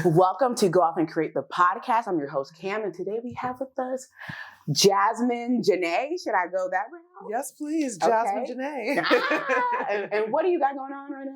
Welcome to Go Off and Create the Podcast. I'm your host, Cam, and today we have with us Jasmine Janaye. Should I go that route? Yes, please. Jasmine Janaye. And what do you got going on right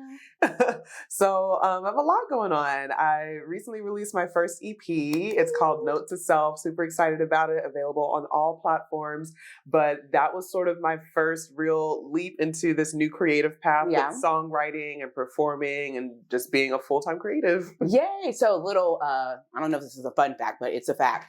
now? So I have a lot going on. I recently released my first EP. It's called Note to Self. Super excited about it. Available on all platforms. But that was sort of my first real leap into this new creative path with songwriting and performing and just being a full-time creative. Yay. So I don't know if this is a fun fact, but it's a fact.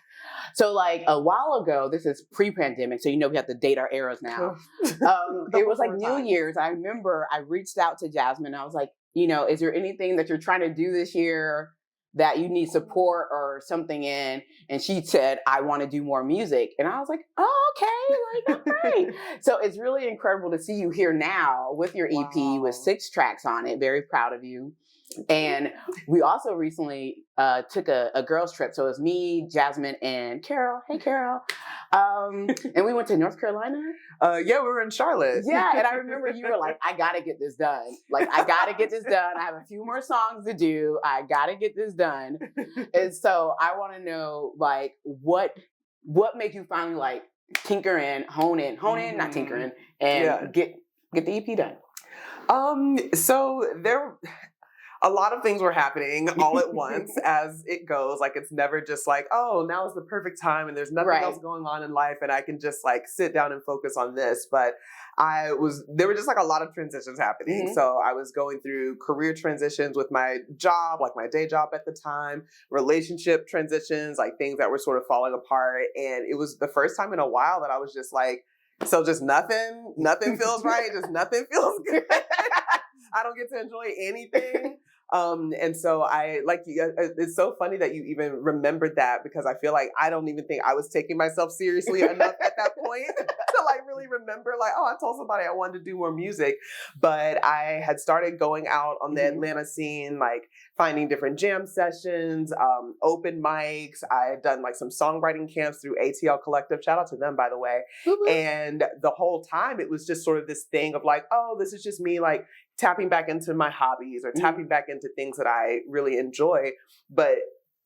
So like a while ago, this is pre-pandemic, so we have to date our eras now. It was like New Year's. I remember I reached out to Jasmine. I was like, is there anything that you're trying to do this year that you need support or something in? And she said, I want to do more music. And I was like, oh, okay, like, great. So it's really incredible to see you here now with your EP with 6 tracks on it. Very proud of you. And we also recently took a girls trip. So it was me, Jasmine, and Carol. Hey, Carol. And we went to North Carolina. We were in Charlotte. Yeah, and I remember you were like, I got to get this done. Like, I got to get this done. I have a few more songs to do. I got to get this done. And so I want to know, like, what made you finally, like, tinker in, hone in, not tinkering, and get the EP done? So a lot of things were happening all at once as it goes. Like, it's never just like, oh, now is the perfect time and there's nothing else going on in life and I can just like sit down and focus on this. But there were just like a lot of transitions happening. Mm-hmm. So I was going through career transitions with my job, like my day job at the time, relationship transitions, like things that were sort of falling apart. And it was the first time in a while that I was just like, so just nothing feels right. Just nothing feels good. I don't get to enjoy anything. And so it's so funny that you even remembered that, because I feel like I don't even think I was taking myself seriously enough at that point to like really remember like, oh, I told somebody I wanted to do more music. But I had started going out on the Atlanta scene, like finding different jam sessions, open mics. I had done like some songwriting camps through ATL Collective. Shout out to them, by the way. Mm-hmm. And the whole time it was just sort of this thing of like, oh, this is just me like tapping back into my hobbies or tapping back into things that I really enjoy. But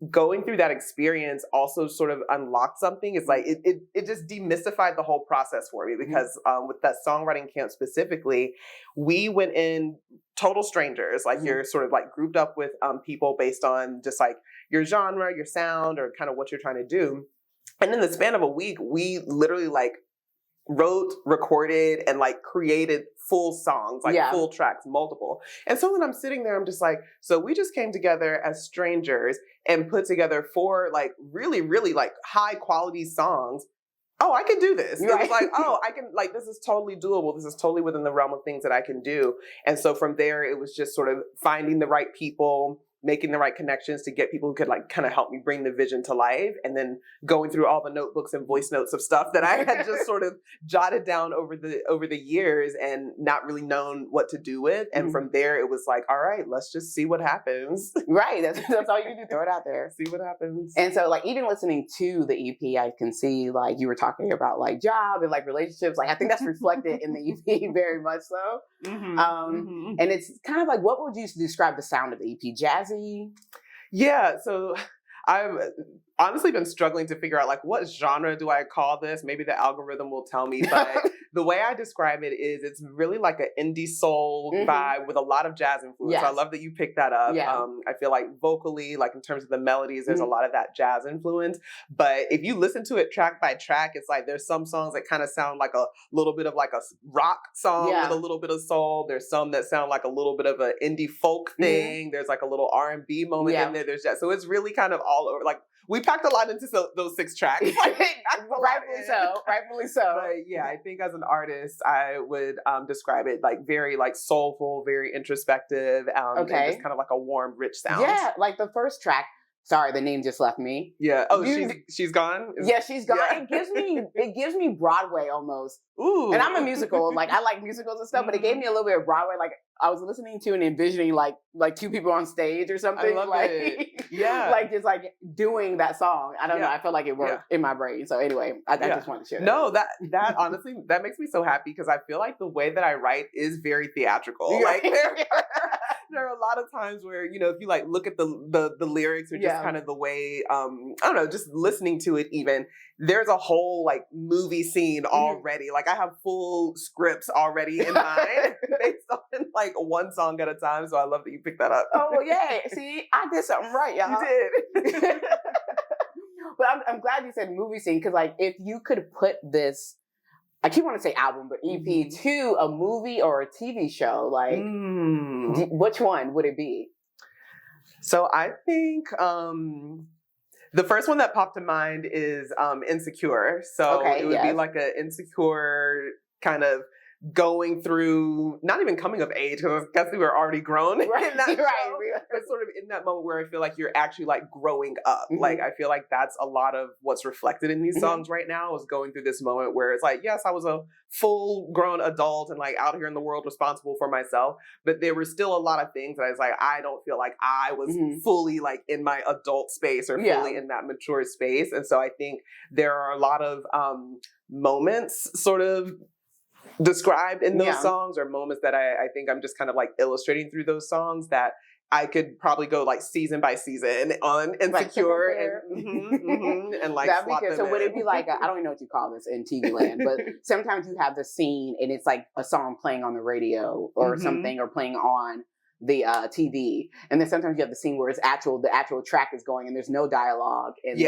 going through that experience also sort of unlocked something. It's like, it just demystified the whole process for me, because with that songwriting camp specifically, we went in total strangers. Like you're sort of like grouped up with people based on just like your genre, your sound, or kind of what you're trying to do. And in the span of a week, we literally like wrote, recorded, and like created full songs, like full tracks, multiple. And so when I'm sitting there, I'm just like, so we just came together as strangers and put together 4 like really, really like high quality songs. Oh, I can do this. It was like, oh, I can, like, this is totally doable. This is totally within the realm of things that I can do. And so from there, it was just sort of finding the right people, making the right connections to get people who could like kind of help me bring the vision to life, and then going through all the notebooks and voice notes of stuff that I had just sort of jotted down over the years and not really known what to do with. And from there, it was like, all right, let's just see what happens. Right. That's all you can do. Throw it out there. See what happens. And so like even listening to the EP, I can see like you were talking about like job and like relationships. Like I think that's reflected in the EP very much so. And it's kind of like, what would you describe the sound of the EP? Jazzy? Yeah, so I've honestly been struggling to figure out like what genre do I call this? Maybe the algorithm will tell me, but the way I describe it is it's really like an indie soul vibe with a lot of jazz influence. Yes. So I love that you picked that up. Yeah. I feel like vocally, like in terms of the melodies, there's a lot of that jazz influence. But if you listen to it track by track, it's like there's some songs that kind of sound like a little bit of like a rock song with a little bit of soul. There's some that sound like a little bit of an indie folk thing. There's like a little R&B moment in there. There's jazz. So it's really kind of all over. Like we packed a lot into those 6 tracks. Rightfully so. But yeah, I think as an artist, I would describe it like very like soulful, very introspective, and just kind of like a warm, rich sound. Yeah, like the first track. Sorry, the name just left me. Yeah. Oh, she's gone? She's gone. Yeah. It gives me Broadway almost. Ooh. And I'm a musical. Like I like musicals and stuff, but it gave me a little bit of Broadway. Like I was listening to and envisioning like 2 people on stage or something. I love it. Yeah. Like just like doing that song. I don't know. I felt like it worked in my brain. So anyway, I just wanted to share that. No, that honestly, that makes me so happy because I feel like the way that I write is very theatrical. Like there are a lot of times where, you know, if you like look at the lyrics or just kind of the way, I don't know, just listening to it even, there's a whole like movie scene already. Like I have full scripts already in mind based on like one song at a time. So I love that you picked that up. Oh, yeah. See, I did something right, y'all. You did. But I'm glad you said movie scene, because like if you could put this, I keep wanting to say album, but EP to a movie or a TV show, like which one would it be? So I think the first one that popped to mind is Insecure. So it would be like an insecure kind of going through, not even coming of age, because I guess we were already grown in that show, but sort of in that moment where I feel like you're actually like growing up. Like I feel like that's a lot of what's reflected in these songs right now, is going through this moment where it's like, yes, I was a full grown adult and like out here in the world responsible for myself, but there were still a lot of things that I was like, I don't feel like I was fully like in my adult space or fully in that mature space. And so I think there are a lot of moments sort of described in those songs, or moments that I think I'm just kind of like illustrating through those songs, that I could probably go like season by season on Insecure and like that'd be slot good. them So in. would it be like I don't even know what you call this in TV land, but sometimes you have the scene and it's like a song playing on the radio or something, or playing on the TV, and then sometimes you have the scene where it's the actual track is going and there's no dialogue, and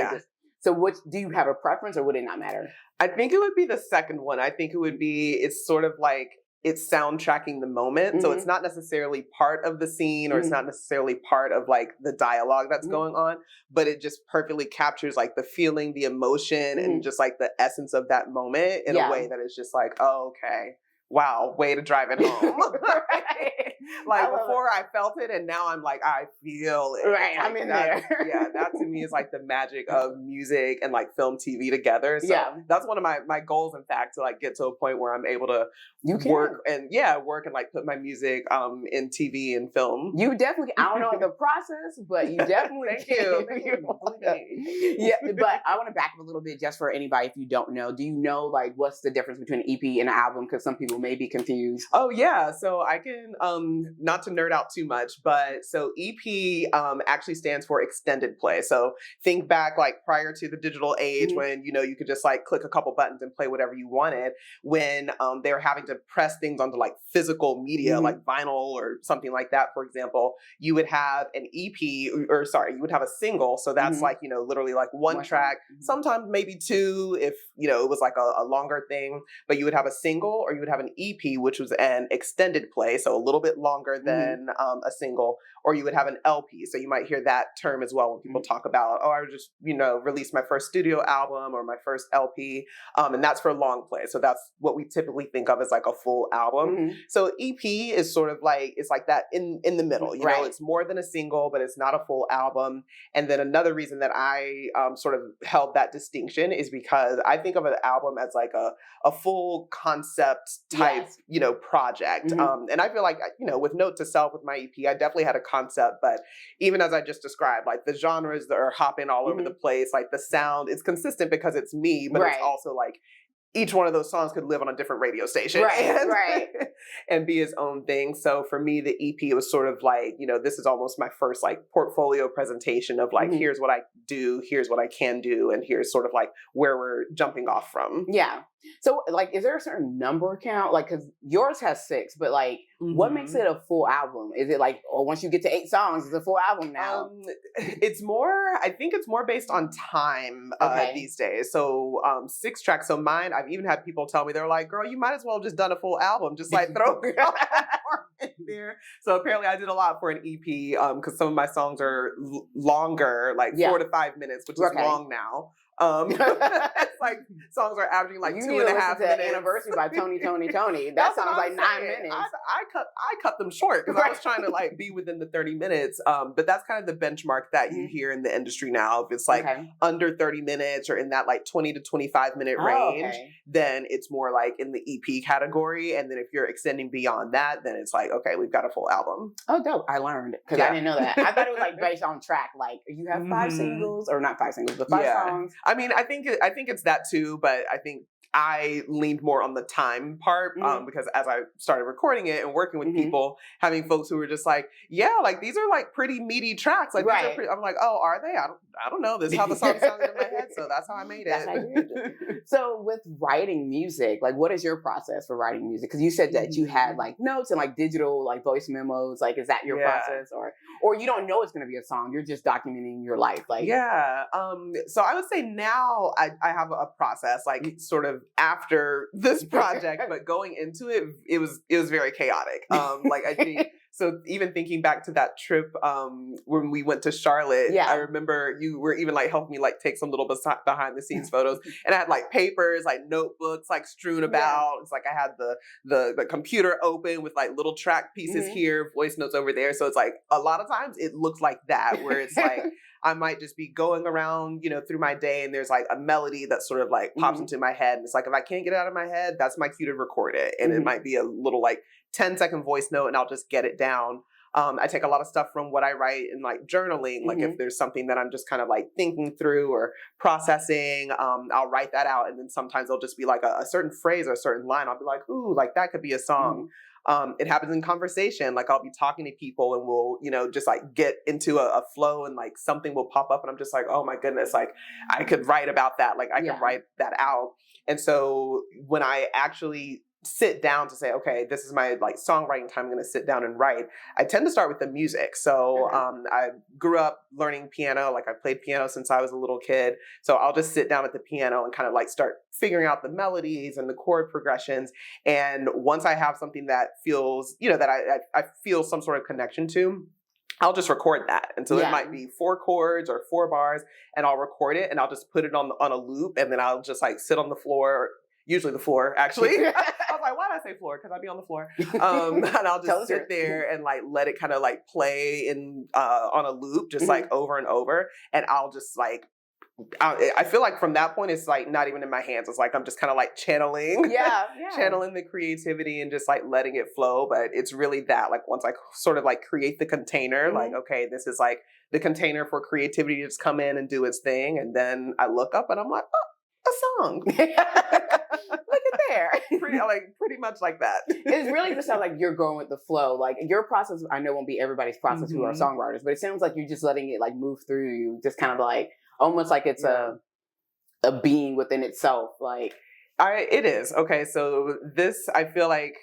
so which do you have a preference, or would it not matter? I think it would be the second one. I think it would be, it's sort of like it's soundtracking the moment. So it's not necessarily part of the scene, or it's not necessarily part of like the dialogue that's going on, but it just perfectly captures like the feeling, the emotion, and just like the essence of that moment in a way that is just like, oh, okay. Wow, way to drive it home. Like before I felt it, and now I'm like, I feel it. Right, like I'm in there. Yeah, that to me is like the magic of music and like film, TV together. So that's one of my goals, in fact, to like get to a point where I'm able to work and like put my music in TV and film. You definitely, I don't know the process, but you definitely Thank you. Yeah, but I want to back up a little bit just for anybody if you don't know. Do you know like what's the difference between an EP and an album? Because some people may be confused. Oh yeah, so I can not to nerd out too much, but so EP actually stands for extended play. So think back like prior to the digital age, when you know you could just like click a couple buttons and play whatever you wanted. When they were having to press things onto like physical media, like vinyl or something like that, for example, you would have an EP, or sorry, you would have a single. So that's like, you know, literally like one track, sometimes maybe two if, you know, it was like a longer thing, but you would have a single, or you would have an EP, which was an extended play, so a little bit longer than a single, or you would have an LP. So you might hear that term as well when people talk about, oh, I just, you know, released my first studio album or my first LP, and that's for long play. So that's what we typically think of as like a full album. So EP is sort of like, it's like that in the middle, you know, it's more than a single, but it's not a full album. And then another reason that I sort of held that distinction is because I think of an album as like a full concept type, you know, project. And I feel like, you know, with Note to Self, with my EP, I definitely had a concept, but even as I just described, like the genres that are hopping all over the place, like the sound, it's consistent because it's me, but it's also like each one of those songs could live on a different radio station and be its own thing. So for me, the EP was sort of like, you know, this is almost my first like portfolio presentation of like, here's what I do, here's what I can do, and here's sort of like where we're jumping off from. Yeah. So like, is there a certain number count? Like, cause yours has 6, but like, what makes it a full album? Is it like, oh, once you get to 8 songs, it's a full album now? It's more, I think it's more based on time these days. So 6 tracks. So mine, I've even had people tell me, they're like, girl, you might as well have just done a full album. Just like throw in there. So apparently I did a lot for an EP because some of my songs are longer, like 4 to 5 minutes, which is long now. It's like songs are averaging like 2.5 minutes. Anniversary by Tony. That sounds like 9 minutes. I cut them short because I was trying to like be within the 30 minutes. But that's kind of the benchmark that you hear in the industry now. If it's like under 30 minutes or in that like 20 to 25 minute range, then it's more like in the EP category. And then if you're extending beyond that, then it's like, okay, we've got a full album. Oh, dope. I learned because I didn't know that. I thought it was like based on track. Like you have 5 singles, or not 5 singles, but 5 songs. I mean, I think it's that too, but I think I leaned more on the time part because as I started recording it and working with people, having folks who were just like, yeah, like these are like pretty meaty tracks. Like these are pretty, I'm like, oh, are they? I don't know. This is how the song sounded in my head, so that's how I made it. That's how I did it. So with writing music, like what is your process for writing music? Because you said that you had like notes and like digital like voice memos. Like is that your process, or you don't know it's going to be a song? You're just documenting your life. Like so I would say now I have a process like sort of after this project, but going into it, it was very chaotic. Like I think so. Even thinking back to that trip when we went to Charlotte, I remember you were even like helping me like take some little behind the scenes photos, and I had like papers, like notebooks, like strewn about. It's like I had the computer open with like little track pieces here, voice notes over there. So it's like a lot of times it looks like that, where it's like I might just be going around, you know, through my day, and there's like a melody that sort of like pops into my head. And it's like, if I can't get it out of my head, that's my cue to record it. And it might be a little like 10-second voice note, and I'll just get it down. I take a lot of stuff from what I write in like journaling. Like if there's something that I'm just kind of like thinking through or processing, I'll write that out. And then sometimes it'll just be like a certain phrase or a certain line. I'll be like, ooh, like that could be a song. It happens in conversation. Like I'll be talking to people and we'll, you know, just like get into a flow and like something will pop up and I'm just like, oh my goodness, like I could write about that. Like I could write that out. And so when I actually sit down to say, okay, this is my like songwriting time, I'm going to sit down and write, I tend to start with the music. So I grew up learning piano. Like I played piano since I was a little kid. So I'll just sit down at the piano and kind of like start figuring out the melodies and the chord progressions. And once I have something that feels, you know, that I feel some sort of connection to, I'll just record that. And so it might be 4 chords or 4 bars, and I'll record it and I'll just put it on a loop, and then I'll just like sit on the floor, usually the floor actually. I was like, why did I say floor? Because I'd be on the floor. And I'll just sit there and like let it kind of like play in on a loop, just like over and over. And I'll just like, I feel like from that point, it's like not even in my hands. It's like I'm just kind of like channeling, channeling the creativity and just like letting it flow. But it's really that, like once I sort of like create the container, like, okay, this is like the container for creativity to just come in and do its thing. And then I look up and I'm like, oh, a song. Look at there. Pretty much like that. It really just sounds like you're going with the flow. Like your process, I know won't be everybody's process who are songwriters, but it sounds like you're just letting it like move through you, just kind of like, almost like it's a being within itself. Like it is. Okay. So this, I feel like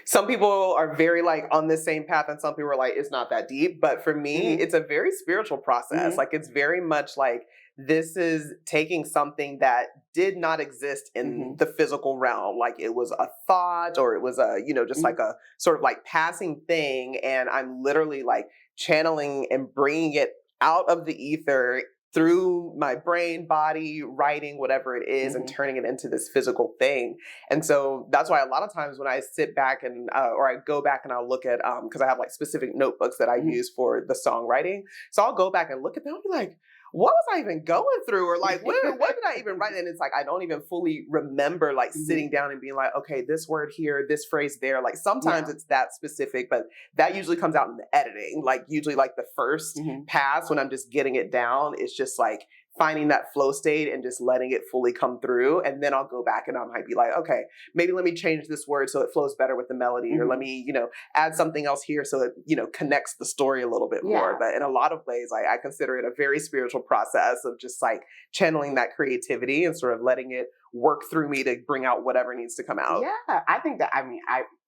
some people are very like on this same path and some people are like, it's not that deep. But for me, it's a very spiritual process. Like it's very much like, this is taking something that did not exist in the physical realm. Like it was a thought or it was a, you know, just like a sort of like passing thing. And I'm literally like channeling and bringing it out of the ether through my brain, body, writing, whatever it is, and turning it into this physical thing. And so that's why a lot of times when I sit back and, or I go back and I'll look at, cause I have like specific notebooks that I use for the songwriting. So I'll go back and look at them and be like, what was I even going through? Or like, what did I even write? And it's like, I don't even fully remember like sitting down and being like, okay, this word here, this phrase there. Like sometimes it's that specific, but that usually comes out in the editing. Like usually like the first pass when I'm just getting it down, it's just like finding that flow state and just letting it fully come through. And then I'll go back and I might be like, okay, maybe let me change this word so it flows better with the melody, or let me, you know, add something else here so it, you know, connects the story a little bit more. But in a lot of ways, I consider it a very spiritual process of just like channeling that creativity and sort of letting it work through me to bring out whatever needs to come out. Yeah, I think that, I mean,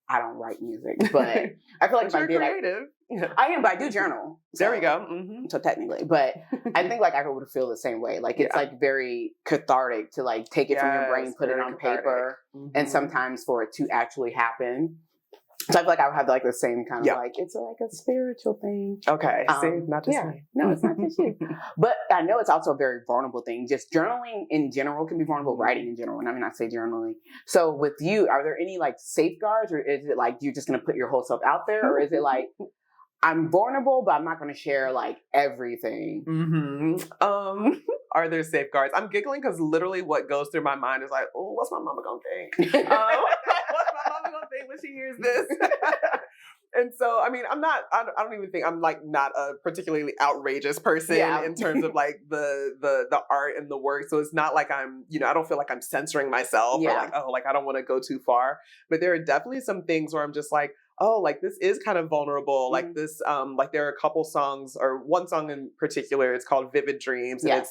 I don't write music, but I feel like if I did, creative. I am, but I do journal. So, there we go. So technically, but I think like I would feel the same way. Like it's like very cathartic to like take it from your brain, put it on paper, and sometimes for it to actually happen. So I feel like I would have like the same kind of like, it's like a spiritual thing. Okay. See, not just me. No, it's not just you. But I know it's also a very vulnerable thing. Just journaling in general can be vulnerable, writing in general. And I mean, I say journaling. So with you, are there any like safeguards, or is it like you're just going to put your whole self out there? Or is it like, I'm vulnerable, but I'm not going to share like everything? Are there safeguards? I'm giggling because literally what goes through my mind is like, oh, what's my mama going to think? What's my mama going to think when she hears this? And so, I mean, I don't even think I'm like not a particularly outrageous person in terms of like the art and the work. So it's not like I'm, I don't feel like I'm censoring myself or like, oh, like I don't want to go too far. But there are definitely some things where I'm just like, oh, like this is kind of vulnerable. Like this, like there are a couple songs or one song in particular, it's called Vivid Dreams. And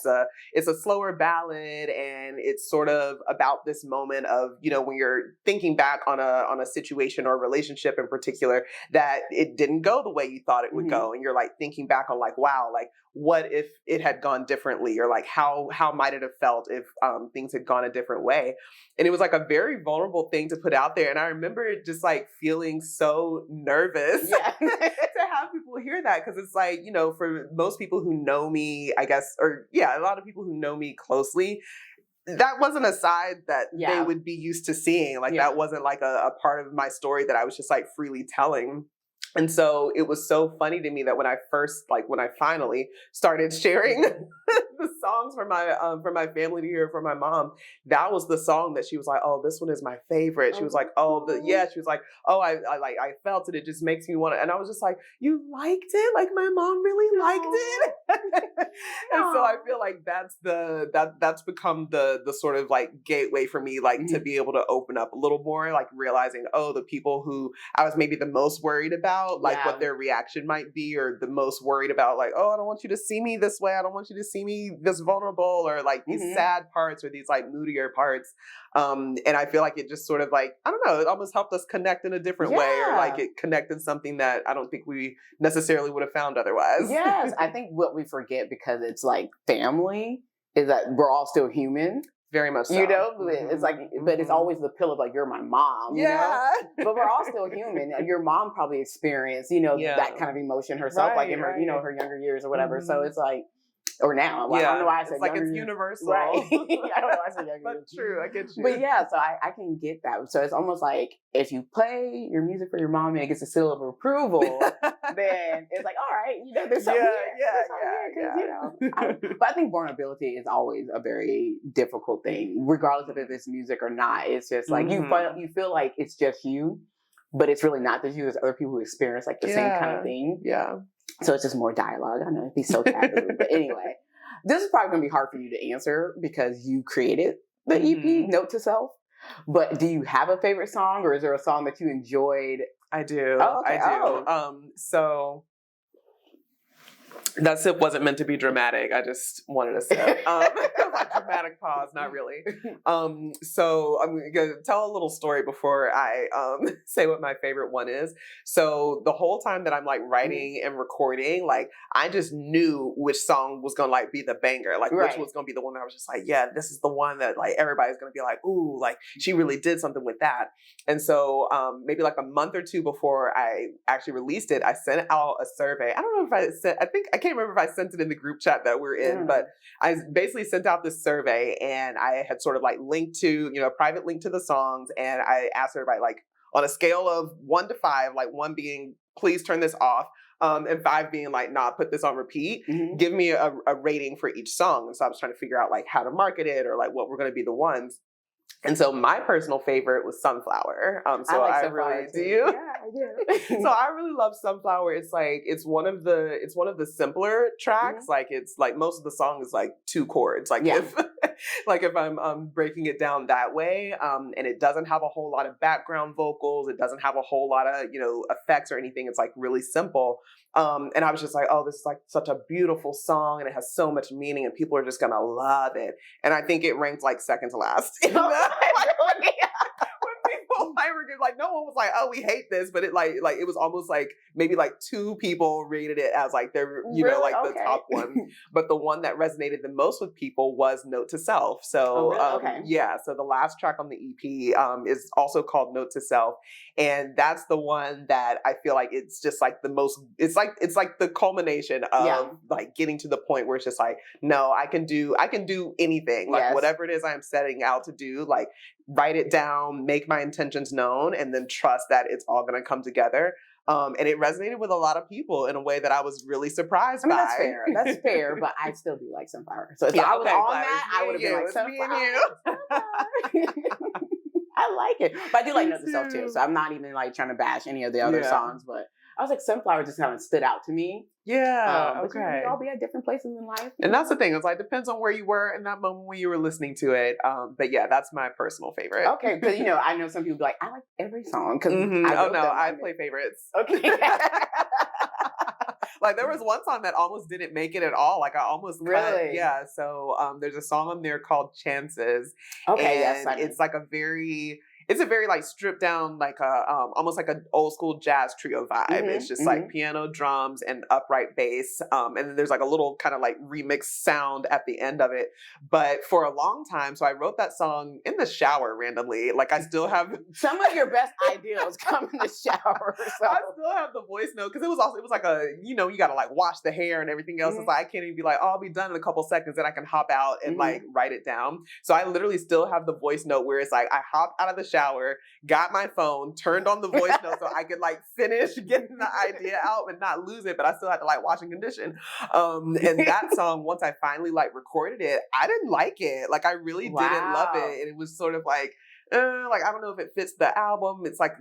it's a slower ballad. And it's sort of about this moment of, when you're thinking back on a situation or a relationship in particular, that it didn't go the way you thought it would go. And you're like thinking back on like, wow, like what if it had gone differently? Or like how might it have felt if things had gone a different way? And it was like a very vulnerable thing to put out there. And I remember just like feeling so nervous to have people hear that. Cause it's like, for most people who know me, I guess, or a lot of people who know me closely, that wasn't a side that they would be used to seeing. Like that wasn't like a part of my story that I was just like freely telling. And so it was so funny to me that when I finally started sharing the songs for my family to hear from my mom, that was the song that she was like, oh, this one is my favorite. She was like, she was like, oh, I felt it. It just makes me want to. And I was just like, you liked it? Like my mom really liked it. And so I feel like that's become the sort of like gateway for me, like to be able to open up a little more, like realizing, oh, the people who I was maybe the most worried about, like what their reaction might be, or the most worried about, like, oh, I don't want you to see me this way. I don't want you to see me this vulnerable, or like these sad parts or these like moodier parts. And I feel like it just sort of like, I don't know, it almost helped us connect in a different way, or like it connected something that I don't think we necessarily would have found otherwise. Yes, I think what we forget because it's like family is that we're all still human. Very much so. It's like, but it's always the pill of like, you're my mom, you know? But we're all still human. Your mom probably experienced, that kind of emotion herself, like in her, her younger years or whatever. So it's like, or now. Well, I don't know why I said it's like younger it's years. universal. Right. I don't know why I said younger That's true. I get you. But so I can get that. So it's almost like if you play your music for your mom and it gets a seal of approval, then it's like, all right, there's something here. But I think vulnerability is always a very difficult thing, regardless of if it's music or not. It's just like you feel like it's just you, but it's really not just you. There's other people who experience like the same kind of thing. Yeah. So it's just more dialogue. I know it'd be so taboo. But anyway, this is probably going to be hard for you to answer because you created the EP, Note to Self. But do you have a favorite song, or is there a song that you enjoyed? I do. Oh, okay. I do. So that sip wasn't meant to be dramatic. I just wanted to sip. It was like dramatic pause, not really. So I'm going to tell a little story before I say what my favorite one is. So the whole time that I'm like writing and recording, like I just knew which song was going to like be the banger, like which was going to be the one that I was just like, yeah, this is the one that like everybody's going to be like, ooh, like she really did something with that. And so maybe like a month or two before I actually released it, I sent out a survey. I don't know if I can't remember if I sent it in the group chat that we're in, but I basically sent out this survey and I had sort of like linked to, a private link to the songs. And I asked everybody like on a scale of 1 to 5, like 1 being, please turn this off. And 5 being like, nah, put this on repeat. Give me a rating for each song. And so I was trying to figure out like how to market it or like what were going to be the ones. And so my personal favorite was Sunflower. So I really do. Yeah, I do. So I really love Sunflower. It's like it's one of the simpler tracks. Like it's like most of the song is like 2 chords. Like if I'm breaking it down that way, and it doesn't have a whole lot of background vocals. It doesn't have a whole lot of effects or anything. It's like really simple. And I was just like, oh, this is like such a beautiful song, and it has so much meaning, and people are just gonna love it. And I think it ranked like second to last. Like no one was like, oh, we hate this, but it like it was almost like maybe like 2 people rated it as like their the top one. But the one that resonated the most with people was Note to Self. So so the last track on the EP is also called Note to Self, and that's the one that I feel like it's just like the most. It's like the culmination of like getting to the point where it's just like, no, I can do anything, like whatever it is I'm setting out to do, like write it down, make my intentions known, and then trust that it's all going to come together. And it resonated with a lot of people in a way that I was really surprised by. That's fair. That's fair, but I still do like Sunflower. So if I was on that, I would have been like, Sunflower. I like it. But I do like Note to Self too. So I'm not even like trying to bash any of the other songs, but I was like, Sunflower just kind of stood out to me. Yeah. But we all be at different places in life. And that's the thing. It's like, depends on where you were in that moment when you were listening to it. But yeah, that's my personal favorite. Okay. Because, I know some people be like, I like every song. Cause I play favorites. Okay. Like there was one song that almost didn't make it at all. Like I almost cut. Yeah. So there's a song on there called Chances. Okay. And it's like it's a very like stripped down, like almost like an old school jazz trio vibe. It's just like piano, drums, and upright bass. And then there's like a little kind of like remix sound at the end of it. But for a long time, so I wrote that song in the shower randomly. Like I still have some of your best ideas come in the shower. So. I still have the voice note because it was like a, you got to like wash the hair and everything else. It's like I can't even be like, oh, I'll be done in a couple seconds, then I can hop out and like write it down. So I literally still have the voice note where it's like I hopped out of the shower, got my phone, turned on the voice note so I could like finish getting the idea out and not lose it, but I still had to like wash and condition. And that song, once I finally like recorded it, I didn't like it. Like I really didn't love it. And it was sort of like I don't know if it fits the album. It's like,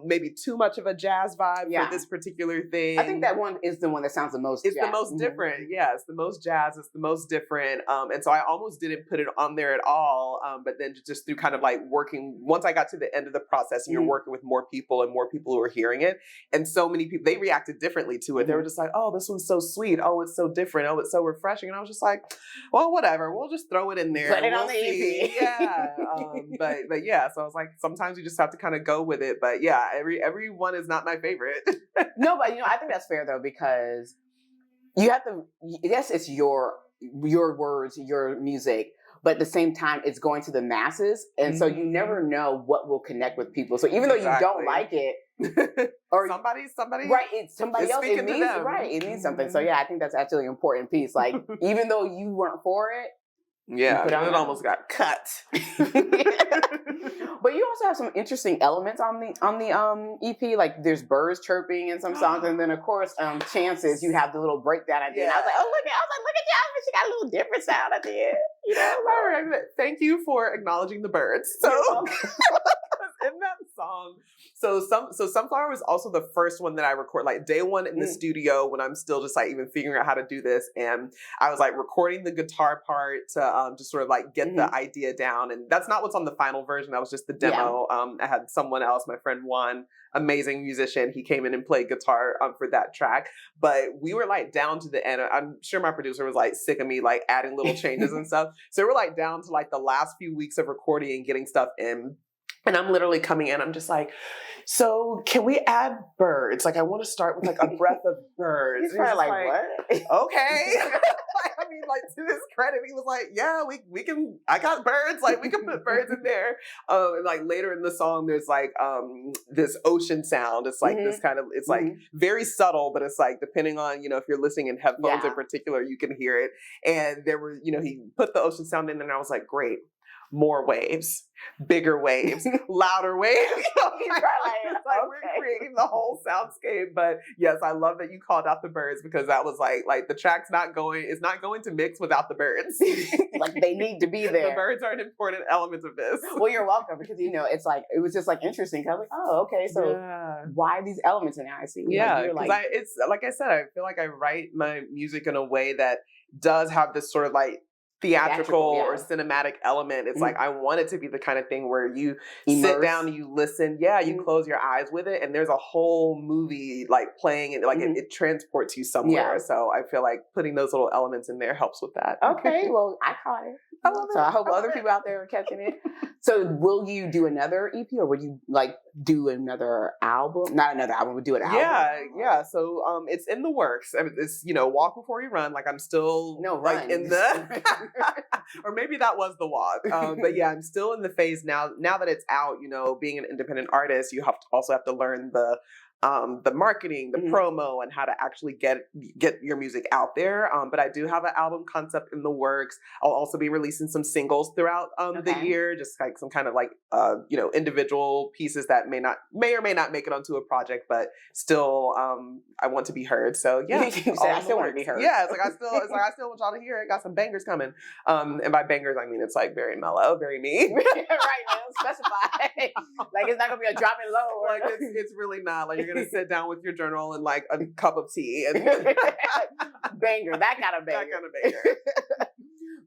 maybe too much of a jazz vibe for this particular thing. I think that one is the one that sounds the most It's jazz. the most different. Yeah, it's the most jazz. It's the most different. And so I almost didn't put it on there at all. But then just through kind of like working, once I got to the end of the process and you're working with more people who are hearing it. And so many people, they reacted differently to it. They were just like, oh, this one's so sweet. Oh, it's so different. Oh, it's so refreshing. And I was just like, well, whatever. We'll just throw it in there. Put it on the EP. Yeah. But yeah, so I was like, sometimes you just have to kind of go with it. But yeah, every one is not my favorite. No, but I think that's fair though, because you have to, yes, it's your words, your music, but at the same time, it's going to the masses. And so you never know what will connect with people. So even though you don't like it, or somebody, right, it's somebody else, it means, them. It means something. So yeah, I think that's actually an important piece. Like, even though you weren't for it, yeah, it almost got cut. But you also have some interesting elements on the EP. Like there's birds chirping in some songs, and then of course, Chances. You have the little breakdown at the end. I was like, look at Jasmine. She got a little different sound at the end. Thank you for acknowledging the birds. So in that song. So Sunflower was also the first one that I record, like day one in the studio when I'm still just like even figuring out how to do this. And I was like recording the guitar part to just sort of like get the idea down. And that's not what's on the final version. That was just the demo. Yeah. I had someone else, my friend Juan, amazing musician. He came in and played guitar for that track. But we were like down to the end. I'm sure my producer was like sick of me like adding little changes and stuff. So we're like down to like the last few weeks of recording and getting stuff in. And I'm literally coming in, I'm just like, so can we add birds? Like, I want to start with like a breath of birds. He's probably like, what? Okay. I mean, like, to his credit, he was like, yeah, we can, I got birds. Like, we can put birds in there. And like later in the song, there's like this ocean sound. It's like this kind of, it's like very subtle, but it's like, depending on, if you're listening in headphones in particular, you can hear it. And there were, he put the ocean sound in and I was like, great. More waves, bigger waves, louder waves. We're creating the whole soundscape. But yes, I love that you called out the birds because that was like the track's not going to mix without the birds. Like they need to be there. The birds are an important element of this. Well, you're welcome because it's like it was just like interesting. Cause I was like, oh, okay, so why these elements? And now I see. Yeah, because it's like I said, I feel like I write my music in a way that does have this sort of like theatrical or cinematic element. It's like I want it to be the kind of thing where you sit down, you listen, you close your eyes with it, and there's a whole movie like playing, and like it transports you somewhere. So I feel like putting those little elements in there helps with that. Okay, well I caught it. I hope other people out there are catching it. So will you do another EP or would you like do another album? Not another album, would do an album. Yeah. So it's in the works. I mean, it's walk before you run. Like I'm still like in the or maybe that was the walk. But yeah, I'm still in the phase now that it's out, being an independent artist, you also have to learn the marketing, the promo, and how to actually get your music out there. But I do have an album concept in the works. I'll also be releasing some singles throughout the year, just like some kind of like individual pieces that may or may not make it onto a project, but still I want to be heard. So yeah, I still want to be heard. Yeah, it's like I still want y'all to hear it. Got some bangers coming. And by bangers I mean it's like very mellow, very me. Right, man, specify. Like it's not gonna be a drop it low. Like it's really not. Like you're you're going to sit down with your journal and like a cup of tea. And banger. That kind of banger. That kind of banger.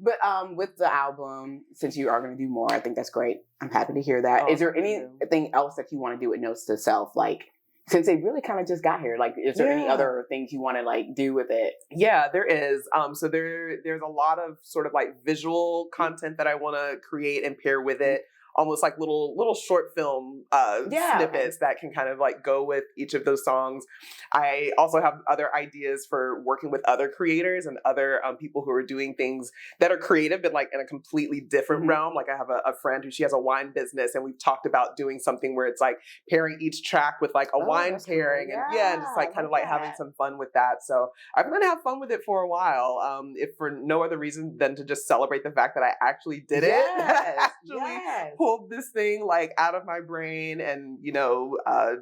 But with the album, since you are going to do more, I think that's great. I'm happy to hear that. Is there anything else that you want to do with Notes to Self? Like, since they really kind of just got here, like, is there any other things you want to like do with it? Yeah, there is. So there's a lot of sort of like visual content that I want to create and pair with it. Almost like little short film snippets that can kind of like go with each of those songs. I also have other ideas for working with other creators and other people who are doing things that are creative but like in a completely different realm. Like I have a friend who she has a wine business, and we've talked about doing something where it's like pairing each track with like a wine pairing, and and just like kind of like having some fun with that. So I'm gonna have fun with it for a while, if for no other reason than to just celebrate the fact that I actually did it. Pulled this thing like out of my brain and,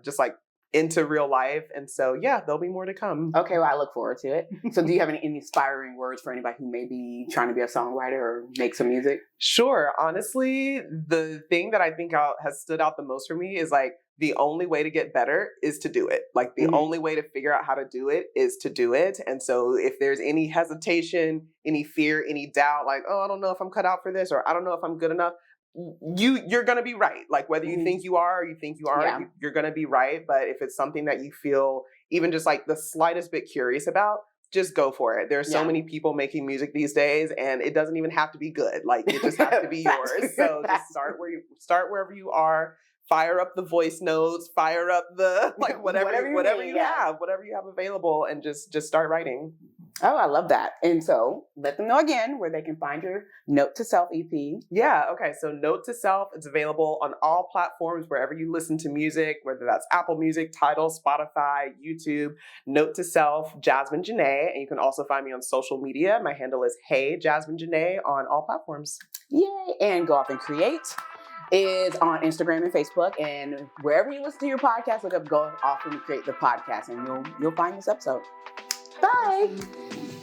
just like into real life. And so, there'll be more to come. Okay, well, I look forward to it. So do you have any inspiring words for anybody who may be trying to be a songwriter or make some music? Sure. Honestly, the thing that I think has stood out the most for me is like, the only way to get better is to do it. Like the only way to figure out how to do it is to do it. And so if there's any hesitation, any fear, any doubt, like, oh, I don't know if I'm cut out for this, or I don't know if I'm good enough, you're going to be right. Like whether you think you are or you think you aren't, you're going to be right. But if it's something that you feel even just like the slightest bit curious about, just go for it. There are so many people making music these days, and it doesn't even have to be good. Like it just has to be yours. So just start wherever you are. Fire up the voice notes, fire up the like whatever you have available, and just start writing. Oh, I love that. And so let them know again where they can find your Note to Self EP. Yeah, okay. So Note to Self, it's available on all platforms wherever you listen to music, whether that's Apple Music, Tidal, Spotify, YouTube. Note to Self, Jasmine Janaye. And you can also find me on social media. My handle is Hey Jasmine Janaye on all platforms. Yay. And Go Off and Create is on Instagram and Facebook, and wherever you listen to your podcast, look up Go Off and Create the podcast, and you'll find this episode. Bye.